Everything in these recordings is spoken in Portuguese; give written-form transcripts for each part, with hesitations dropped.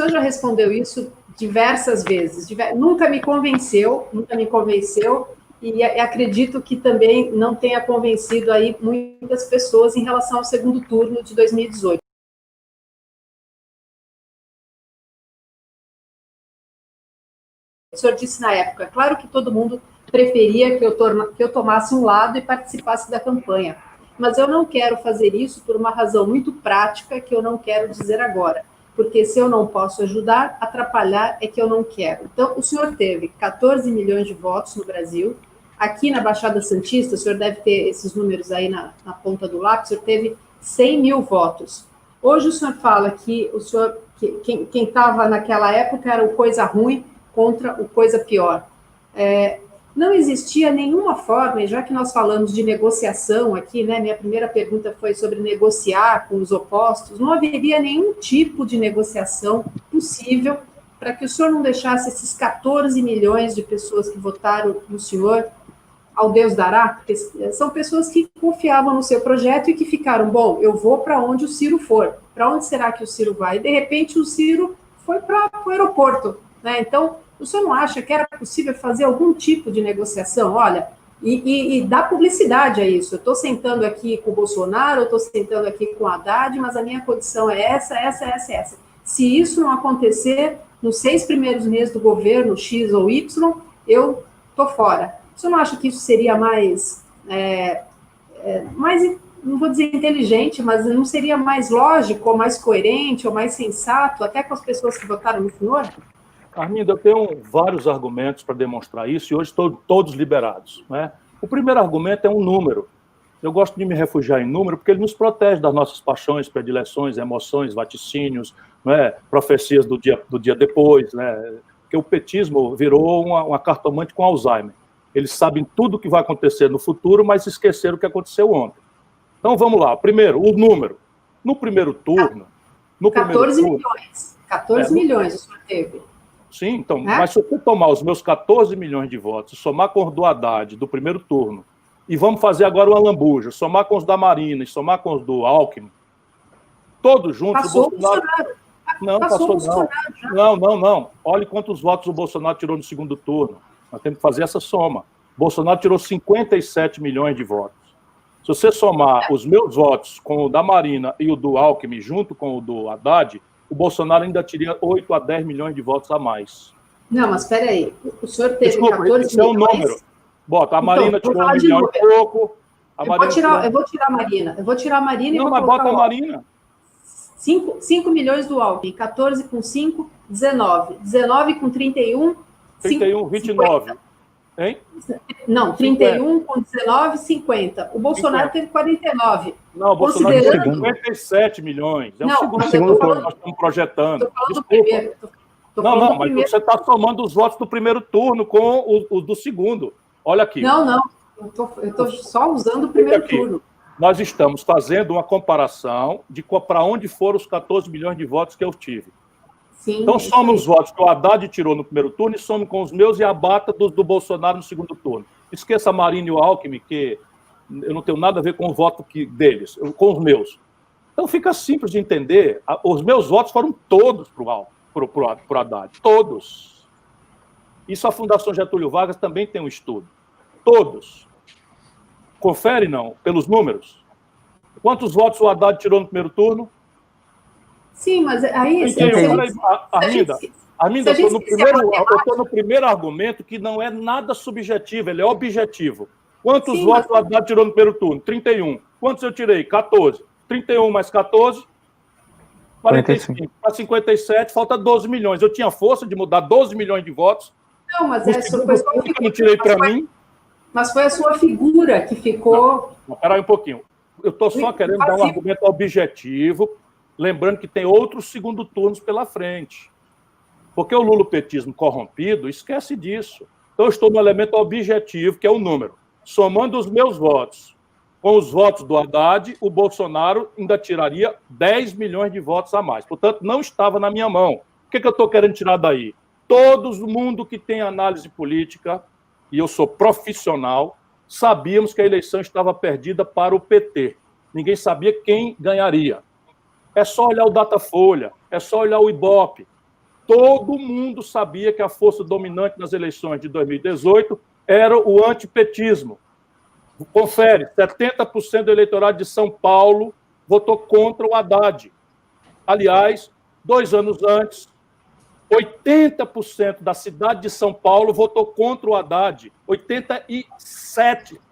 senhor já respondeu isso diversas vezes, nunca me convenceu, e acredito que também não tenha convencido aí muitas pessoas em relação ao segundo turno de 2018. O senhor disse na época, claro que todo mundo preferia que eu tomasse um lado e participasse da campanha, mas eu não quero fazer isso por uma razão muito prática que eu não quero dizer agora, porque se eu não posso ajudar, atrapalhar é que eu não quero. Então, o senhor teve 14 milhões de votos no Brasil. Aqui na Baixada Santista, o senhor deve ter esses números aí na ponta do lápis, o senhor teve 100 mil votos. Hoje o senhor fala que quem estava naquela época era o coisa ruim contra o coisa pior. Não existia nenhuma forma, e já que nós falamos de negociação aqui, né, minha primeira pergunta foi sobre negociar com os opostos, não haveria nenhum tipo de negociação possível para que o senhor não deixasse esses 14 milhões de pessoas que votaram no senhor ao Deus dará, porque são pessoas que confiavam no seu projeto e que ficaram, bom, eu vou para onde o Ciro for. Para onde será que o Ciro vai? E, de repente, o Ciro foi para o aeroporto, né? Então, o senhor não acha que era possível fazer algum tipo de negociação? Olha, e dar publicidade a isso. Eu estou sentando aqui com o Bolsonaro, eu estou sentando aqui com o Haddad, mas a minha condição é essa. Se isso não acontecer nos 6 primeiros meses do governo, X ou Y, eu estou fora. O senhor não acha que isso seria mais, não vou dizer inteligente, mas não seria mais lógico, ou mais coerente, ou mais sensato, até com as pessoas que votaram no senhor? Arminda, eu tenho vários argumentos para demonstrar isso, e hoje estão todos liberados, né? O primeiro argumento é um número. Eu gosto de me refugiar em número porque ele nos protege das nossas paixões, predileções, emoções, vaticínios, né? Profecias do dia depois, né? Porque o petismo virou uma cartomante com Alzheimer. Eles sabem tudo o que vai acontecer no futuro, mas esqueceram o que aconteceu ontem. Então, vamos lá. Primeiro, o número. No primeiro turno... 14 milhões. 14 milhões o senhor teve. Sim, então, mas se eu tomar os meus 14 milhões de votos, somar com os do Haddad, do primeiro turno, e vamos fazer agora uma lambuja, somar com os da Marina e somar com os do Alckmin, todos juntos... Passou o Bolsonaro. Não, passou não. Não. Olhe quantos votos o Bolsonaro tirou no segundo turno. Nós temos que fazer essa soma. Bolsonaro tirou 57 milhões de votos. Se você somar os meus votos com o da Marina e o do Alckmin, junto com o do Haddad, o Bolsonaro ainda teria 8 a 10 milhões de votos a mais. Não, mas espera aí. O senhor teve 14 milhões... Esse é o número. Bota, a Marina tirou 1 milhão e pouco. Eu vou tirar a Marina. Eu vou tirar a Marina e vou colocar bota a Marina. 5 milhões do Alckmin. 14 com 5, 19. 19 com 31... 31, 29. 50. Hein? Não, 31 com 19, 50. O Bolsonaro 50. Teve 49. Não, o Bolsonaro teve 57 milhões. É o segundo que nós estamos projetando. Estou falando do primeiro. Não, mas você está somando os votos do primeiro turno com os do segundo. Olha aqui. Não. Eu estou só usando o primeiro turno. Nós estamos fazendo uma comparação de para onde foram os 14 milhões de votos que eu tive. Sim, então, soma os votos que o Haddad tirou no primeiro turno e some com os meus e abata do Bolsonaro no segundo turno. Esqueça a Marina e o Alckmin, que eu não tenho nada a ver com o voto deles, com os meus. Então, fica simples de entender. Os meus votos foram todos para o Haddad. Todos. Isso a Fundação Getúlio Vargas também tem um estudo. Todos. Confere, não, pelos números. Quantos votos o Haddad tirou no primeiro turno? Sim, mas aí... Arminda, eu estou no primeiro argumento que não é nada subjetivo, ele é objetivo. Quantos votos o Haddad tirou no primeiro turno? 31. Quantos eu tirei? 14. 31 mais 14, 45. Para 57, falta 12 milhões. Eu tinha força de mudar 12 milhões de votos. Não, mas essa foi sua figura. Não tirei para mim. Mas foi a sua figura que ficou... Espera aí um pouquinho. Eu estou só querendo dar um argumento objetivo, lembrando que tem outros segundo turnos pela frente. Porque o lulopetismo corrompido esquece disso. Então, eu estou no elemento objetivo, que é o número. Somando os meus votos com os votos do Haddad, o Bolsonaro ainda tiraria 10 milhões de votos a mais. Portanto, não estava na minha mão. O que eu estou querendo tirar daí? Todo mundo que tem análise política, e eu sou profissional, sabíamos que a eleição estava perdida para o PT. Ninguém sabia quem ganharia. É só olhar o Datafolha, é só olhar o Ibope. todo mundo sabia que a força dominante nas eleições de 2018 era o antipetismo. Confere, 70% do eleitorado de São Paulo votou contra o Haddad. Aliás, 2 anos antes, 80% da cidade de São Paulo votou contra o Haddad. 87%,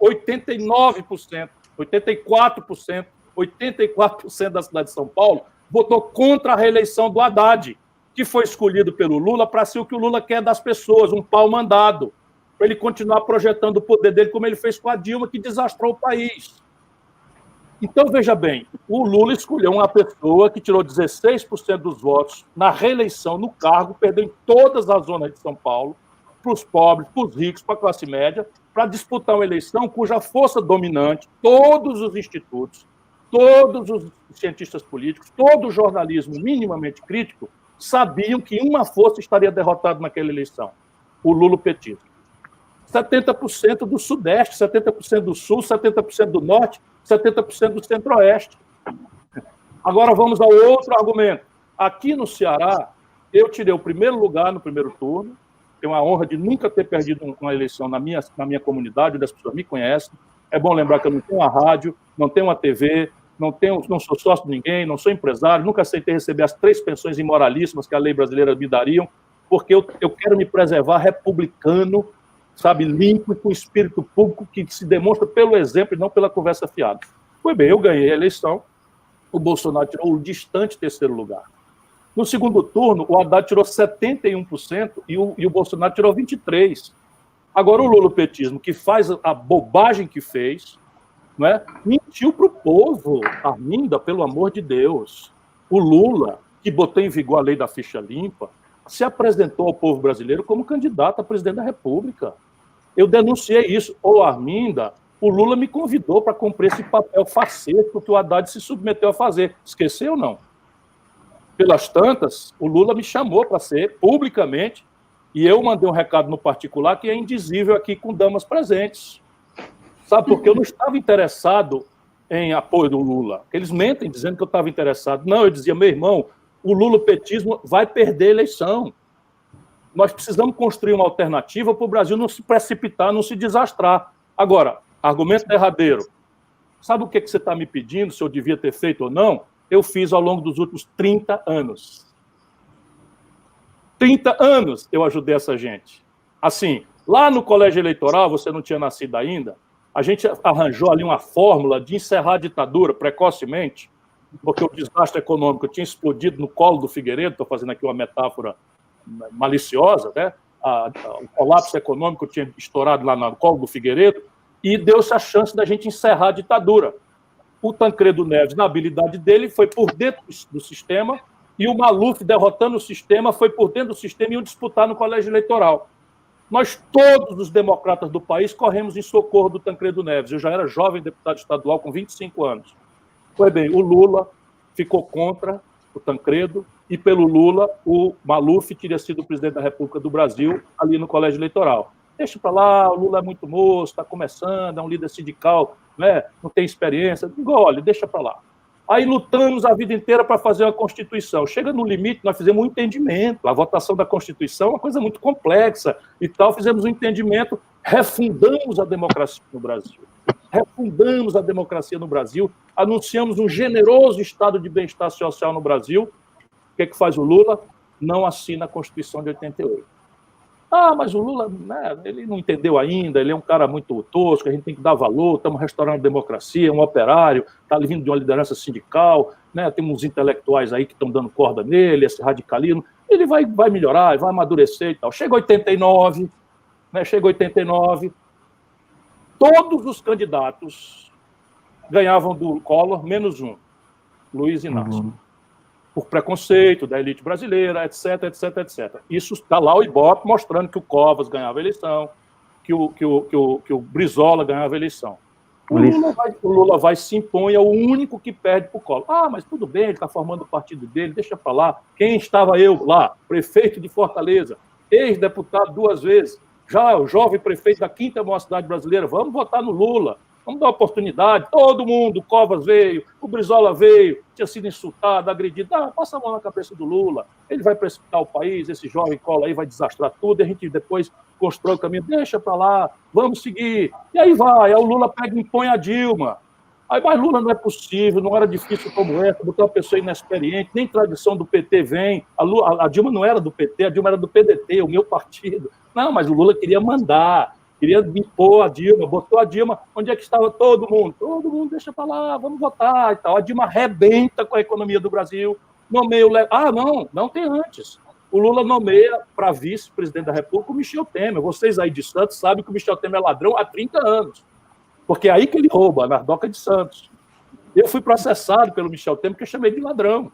89%, 84%, 84% da cidade de São Paulo votou contra a reeleição do Haddad, que foi escolhido pelo Lula para ser o que o Lula quer das pessoas, um pau mandado, para ele continuar projetando o poder dele, como ele fez com a Dilma, que desastrou o país. Então, veja bem, o Lula escolheu uma pessoa que tirou 16% dos votos na reeleição, no cargo, perdeu em todas as zonas de São Paulo, para os pobres, para os ricos, para a classe média, para disputar uma eleição cuja força dominante, todos os institutos, todos os cientistas políticos, todo o jornalismo minimamente crítico, sabiam que uma força estaria derrotada naquela eleição, o lulopetismo. 70% do Sudeste, 70% do Sul, 70% do Norte, 70% do Centro-Oeste. Agora vamos ao outro argumento. Aqui no Ceará, eu tirei o primeiro lugar no primeiro turno, tenho a honra de nunca ter perdido uma eleição na minha comunidade, onde as pessoas me conhecem. É bom lembrar que eu não tenho uma rádio, não tenho uma TV, não sou sócio de ninguém, não sou empresário, nunca aceitei receber as 3 pensões imoralíssimas que a lei brasileira me dariam, porque eu quero me preservar republicano, sabe, limpo e com espírito público que se demonstra pelo exemplo e não pela conversa fiada. Foi bem, eu ganhei a eleição, o Bolsonaro tirou o distante 3º lugar. No segundo turno, o Haddad tirou 71% e o Bolsonaro tirou 23%. Agora, o lulopetismo, que faz a bobagem que fez, não é? Mentiu para o povo, Arminda, pelo amor de Deus. O Lula, que botou em vigor a lei da ficha limpa, se apresentou ao povo brasileiro como candidato a presidente da República. Eu denunciei isso. Ô, Arminda, o Lula me convidou para cumprir esse papel farsesco que o Haddad se submeteu a fazer. Esqueceu ou não? Pelas tantas, o Lula me chamou para ser publicamente, e eu mandei um recado no particular que é indizível aqui com damas presentes. Sabe, porque eu não estava interessado em apoio do Lula. Eles mentem dizendo que eu estava interessado. Não, eu dizia, meu irmão, o lulopetismo vai perder a eleição. Nós precisamos construir uma alternativa para o Brasil não se precipitar, não se desastrar. Agora, argumento derradeiro. Sabe o que você está me pedindo, se eu devia ter feito ou não? Eu fiz ao longo dos últimos 30 anos. 30 anos eu ajudei essa gente. Assim, lá no colégio eleitoral, você não tinha nascido ainda, a gente arranjou ali uma fórmula de encerrar a ditadura precocemente, porque o desastre econômico tinha explodido no colo do Figueiredo, estou fazendo aqui uma metáfora maliciosa, né? O colapso econômico tinha estourado lá no colo do Figueiredo, e deu-se a chance da gente encerrar a ditadura. O Tancredo Neves, na habilidade dele, foi por dentro do sistema, e o Maluf, derrotando o sistema, foi por dentro do sistema e iam disputar no colégio eleitoral. Nós, todos os democratas do país, corremos em socorro do Tancredo Neves. Eu já era jovem deputado estadual com 25 anos. Foi bem, o Lula ficou contra o Tancredo, e pelo Lula, o Maluf teria sido o presidente da República do Brasil ali no colégio eleitoral. Deixa para lá, o Lula é muito moço, está começando, é um líder sindical, né? Não tem experiência. Olha, deixa para lá. Aí lutamos a vida inteira para fazer uma Constituição. Chega no limite, nós fizemos um entendimento. A votação da Constituição é uma coisa muito complexa e tal. Fizemos um entendimento, refundamos a democracia no Brasil. Refundamos a democracia no Brasil, anunciamos um generoso estado de bem-estar social no Brasil. O que é que faz o Lula? Não assina a Constituição de 88. Ah, mas o Lula, né, ele não entendeu ainda, ele é um cara muito tosco, a gente tem que dar valor, estamos restaurando a democracia, um operário, está vindo de uma liderança sindical, né, tem uns intelectuais aí que estão dando corda nele, esse radicalismo, ele vai melhorar, vai amadurecer e tal. Chega 89, né, todos os candidatos ganhavam do Collor, menos um, Luiz Inácio. Por preconceito da elite brasileira, etc, etc, etc. Isso está lá o Ibope mostrando que o Covas ganhava a eleição, que o Brizola ganhava a eleição. O Lula vai se impõe, é o único que perde para o Collor. Ah, mas tudo bem, ele está formando o partido dele, deixa para lá. Quem estava eu lá? Prefeito de Fortaleza, ex-deputado 2 vezes, já o jovem prefeito da 5ª maior cidade brasileira, vamos votar no Lula. Vamos dar uma oportunidade. Todo mundo, o Covas veio, o Brizola veio, tinha sido insultado, agredido. Passa a mão na cabeça do Lula. Ele vai precipitar o país, esse jovem cola aí vai desastrar tudo, e a gente depois constrói o caminho. Deixa para lá, vamos seguir. E aí vai, aí o Lula pega e impõe a Dilma. Aí, mas Lula não é possível, não era difícil como essa, botar uma pessoa inexperiente, nem tradição do PT vem. A Dilma não era do PT, a Dilma era do PDT, o meu partido. Não, mas o Lula queria mandar, queria impor a Dilma, botou a Dilma. Onde é que estava todo mundo? Todo mundo deixa para lá, vamos votar e tal. A Dilma arrebenta com a economia do Brasil, nomeia o... não tem antes. O Lula nomeia para vice-presidente da República o Michel Temer. Vocês aí de Santos sabem que o Michel Temer é ladrão há 30 anos. Porque é aí que ele rouba, na Doca de Santos. Eu fui processado pelo Michel Temer, porque eu chamei de ladrão.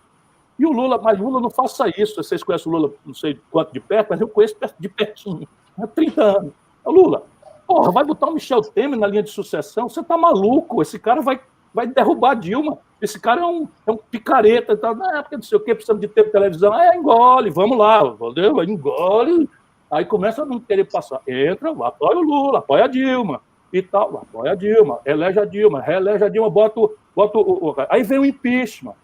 E o Lula, mas Lula não faça isso. Vocês conhecem o Lula, não sei quanto de perto, mas eu conheço de pertinho. Há 30 anos. Lula, porra, vai botar o Michel Temer na linha de sucessão? Você tá maluco? Esse cara vai derrubar a Dilma. Esse cara é um picareta. Tá? Porque não sei o quê, precisamos de tempo de televisão. Engole, vamos lá. Entendeu? Engole. Aí começa a não querer passar. Entra, apoia o Lula, apoia a Dilma. E tal, apoia a Dilma, elege a Dilma, reelege a Dilma, bota o... Aí vem o impeachment.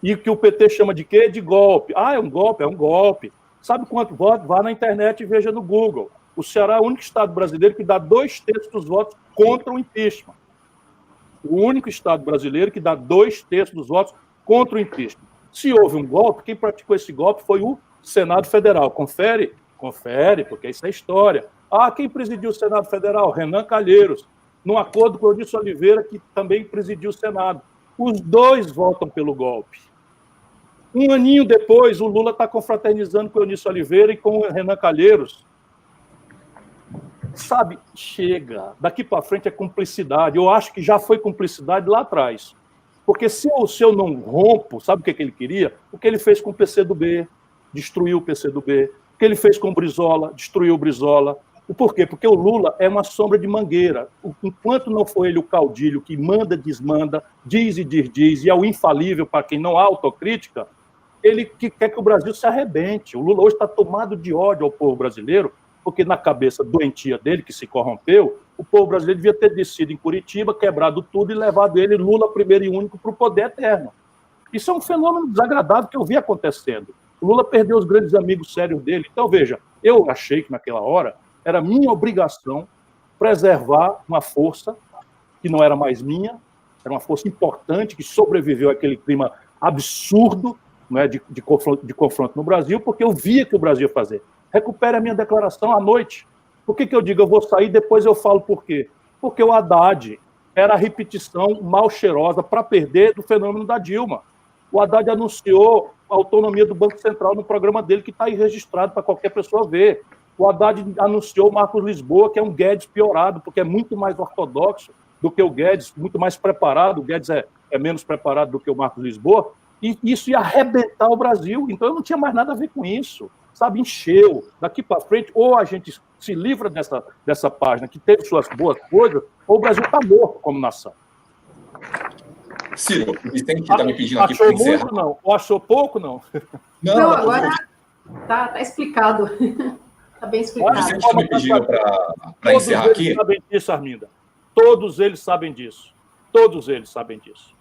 E que o PT chama de quê? De golpe. É um golpe, é um golpe. Sabe quanto voto? Vá na internet e veja no Google. O Ceará é o único estado brasileiro que dá 2/3 dos votos contra o impeachment. O único estado brasileiro que dá 2/3 dos votos contra o impeachment. Se houve um golpe, quem praticou esse golpe foi o Senado Federal. Confere, porque isso é história. Quem presidiu o Senado Federal? Renan Calheiros, num acordo com o Eunício Oliveira, que também presidiu o Senado. Os dois votam pelo golpe. Um aninho depois, o Lula está confraternizando com o Eunício Oliveira e com o Renan Calheiros. Sabe, chega. Daqui para frente é cumplicidade. Eu acho que já foi cumplicidade lá atrás. Porque se eu não rompo, sabe o que ele queria? O que ele fez com o PCdoB, destruiu o PCdoB. O que ele fez com o Brizola, destruiu o Brizola. Por quê? Porque o Lula é uma sombra de mangueira. Enquanto não for ele o caudilho que manda, desmanda, diz e diz, e é o infalível para quem não há autocrítica, ele quer que o Brasil se arrebente. O Lula hoje está tomado de ódio ao povo brasileiro, porque na cabeça doentia dele, que se corrompeu, o povo brasileiro devia ter descido em Curitiba, quebrado tudo e levado ele, Lula, primeiro e único, para o poder eterno. Isso é um fenômeno desagradável que eu vi acontecendo. O Lula perdeu os grandes amigos sérios dele. Então, veja, eu achei que naquela hora era minha obrigação preservar uma força que não era mais minha, era uma força importante que sobreviveu àquele clima absurdo, né, de confronto no Brasil, porque eu via que o Brasil ia fazer. Recupere a minha declaração à noite. Por que eu digo eu vou sair, depois eu falo por quê? Porque o Haddad era a repetição mal cheirosa para perder do fenômeno da Dilma. O Haddad anunciou a autonomia do Banco Central no programa dele, que está aí registrado para qualquer pessoa ver. O Haddad anunciou o Marcos Lisboa, que é um Guedes piorado, porque é muito mais ortodoxo do que o Guedes, muito mais preparado. O Guedes é menos preparado do que o Marcos Lisboa, e isso ia arrebentar o Brasil. Então eu não tinha mais nada a ver com isso. Sabe, encheu. Daqui para frente, ou a gente se livra dessa página que teve suas boas coisas, ou o Brasil está morto como nação. Ciro, o Vicente está me pedindo aqui para encerrar. Achou muito, não? Ou achou pouco, não? Não, agora tá explicado. Está bem explicado. O Vicente está me pedindo para encerrar aqui. Todos eles sabem disso, Arminda. Todos eles sabem disso.